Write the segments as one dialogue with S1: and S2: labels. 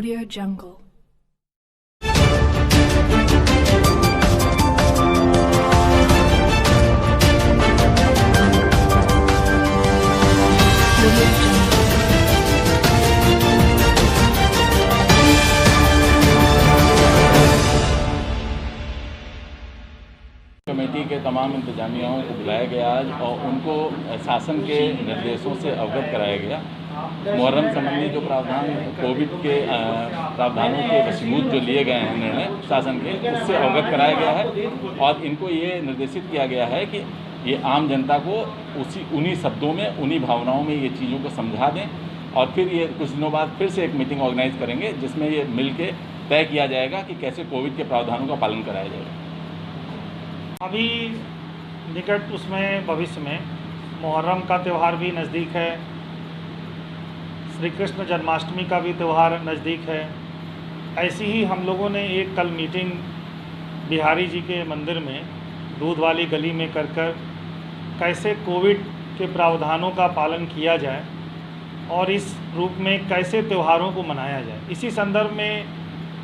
S1: Audio Jungle.
S2: Committee के तमाम इंतजामियाओं को बुलाया गया आज और उनको शासन के निर्देशों से अवगत कराया गया। मुहर्रम संबंधी जो प्रावधान कोविड के प्रावधानों के वशीभूत जो लिए गए हैं निर्णय शासन के, उससे अवगत कराया गया है और इनको ये निर्देशित किया गया है कि ये आम जनता को उन्हीं शब्दों में, उन्हीं भावनाओं में ये चीज़ों को समझा दें और फिर ये कुछ दिनों बाद फिर से एक मीटिंग ऑर्गेनाइज करेंगे जिसमें ये मिल के तय किया जाएगा कि कैसे कोविड के प्रावधानों का पालन कराया जाएगा।
S3: अभी निकट उसमें भविष्य में मुहर्रम का त्यौहार भी नज़दीक है, श्री कृष्ण जन्माष्टमी का भी त्यौहार नज़दीक है। ऐसी ही हम लोगों ने एक कल मीटिंग बिहारी जी के मंदिर में दूध वाली गली में कर कैसे कोविड के प्रावधानों का पालन किया जाए और इस रूप में कैसे त्योहारों को मनाया जाए, इसी संदर्भ में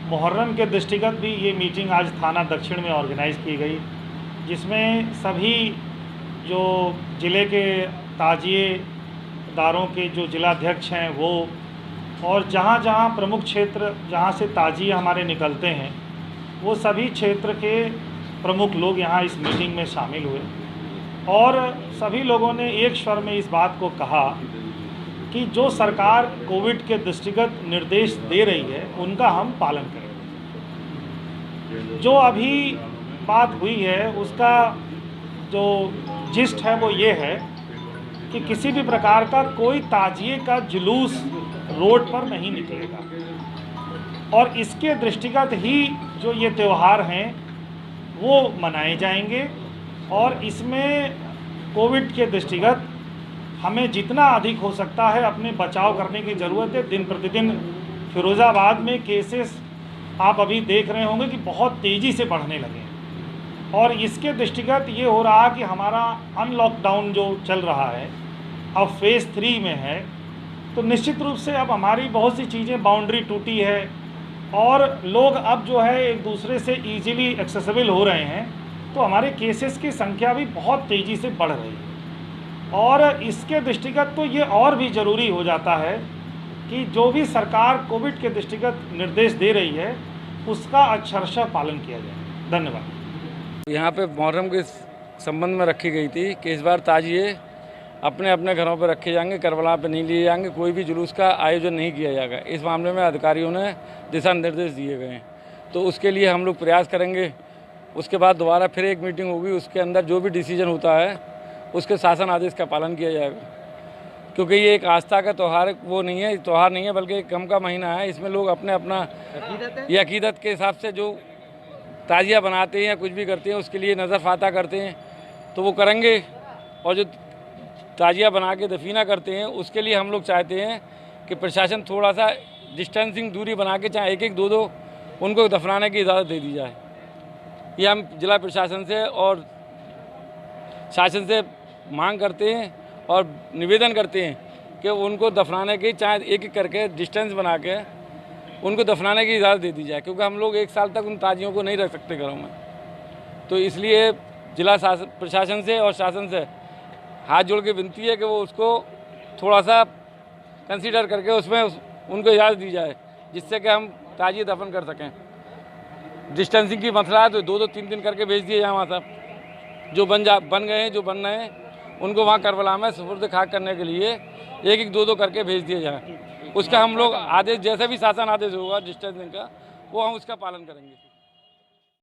S3: मुहर्रम के दृष्टिगत भी ये मीटिंग आज थाना दक्षिण में ऑर्गेनाइज़ की गई, जिसमें सभी जो ज़िले के ताजिएदारों के जो जिलाध्यक्ष हैं वो और जहाँ जहाँ प्रमुख क्षेत्र जहाँ से ताजिए हमारे निकलते हैं वो सभी क्षेत्र के प्रमुख लोग यहाँ इस मीटिंग में शामिल हुए और सभी लोगों ने एक स्वर में इस बात को कहा कि जो सरकार कोविड के दृष्टिगत निर्देश दे रही है उनका हम पालन करें। जो अभी बात हुई है उसका जो जिस्ट है वो ये है कि किसी भी प्रकार का कोई ताजिए का जुलूस रोड पर नहीं निकलेगा और इसके दृष्टिगत ही जो ये त्यौहार हैं वो मनाए जाएंगे और इसमें कोविड के दृष्टिगत हमें जितना अधिक हो सकता है अपने बचाव करने की ज़रूरत है। दिन प्रतिदिन फिरोज़ाबाद में केसेस आप अभी देख रहे होंगे कि बहुत तेज़ी से बढ़ने लगे हैं और इसके दृष्टिगत ये हो रहा कि हमारा अनलॉकडाउन जो चल रहा है अब फेज़ 3 में है, तो निश्चित रूप से अब हमारी बहुत सी चीज़ें बाउंड्री टूटी है और लोग अब जो है एक दूसरे से ईजिली एक्सेसिबल हो रहे हैं, तो हमारे केसेस की संख्या भी बहुत तेज़ी से बढ़ रही है और इसके दृष्टिगत तो ये और भी ज़रूरी हो जाता है कि जो भी सरकार कोविड के दृष्टिगत निर्देश दे रही है उसका अक्षरशः पालन किया जाए। धन्यवाद।
S4: यहाँ पे मुहर्रम के संबंध में रखी गई थी कि इस बार ताजिए अपने अपने घरों पर रखे जाएंगे, करबला पे नहीं लिए जाएंगे, कोई भी जुलूस का आयोजन नहीं किया जाएगा। इस मामले में अधिकारियों ने दिशा निर्देश दिए गए हैं, तो उसके लिए हम लोग प्रयास करेंगे। उसके बाद दोबारा फिर एक मीटिंग होगी, उसके अंदर जो भी डिसीजन होता है उसके शासन आदेश का पालन किया जाएगा, क्योंकि ये एक आस्था का त्यौहार वो नहीं है, त्यौहार नहीं है बल्कि एक गम का महीना है। इसमें लोग अपने अपना ये अकीदत के हिसाब से जो ताजिया बनाते हैं या कुछ भी करते हैं उसके लिए नज़र फाता करते हैं तो वो करेंगे, और जो ताजिया बना के दफीना करते हैं उसके लिए हम लोग चाहते हैं कि प्रशासन थोड़ा सा डिस्टेंसिंग दूरी बना के चाहे एक दो उनको दफनाने की इजाज़त दे दी जाए। ये हम जिला प्रशासन से और शासन से मांग करते हैं और निवेदन करते हैं कि उनको दफनाने की चाहे एक करके डिस्टेंस बना के उनको दफनाने की इजाज़त दे दी जाए, क्योंकि हम लोग एक साल तक उन ताजियों को नहीं रख सकते घरों में। तो इसलिए जिला प्रशासन से और शासन से हाथ जोड़ के विनती है कि वो उसको थोड़ा सा कंसीडर करके उसमें उनको इजाज़त दी जाए, जिससे कि हम ताजिए दफन कर सकें। डिस्टेंसिंग की मसला है तो 2-2 3 करके भेज दिए जाए वहाँ सब जो बन गए हैं, जो बन रहे हैं उनको वहाँ करबला में सुपुर्द खाक करने के लिए 1-2 करके भेज दिए जाए। उसका हम लोग आदेश जैसे भी शासन आदेश होगा डिस्टेंसिंग का वो हम उसका पालन करेंगे।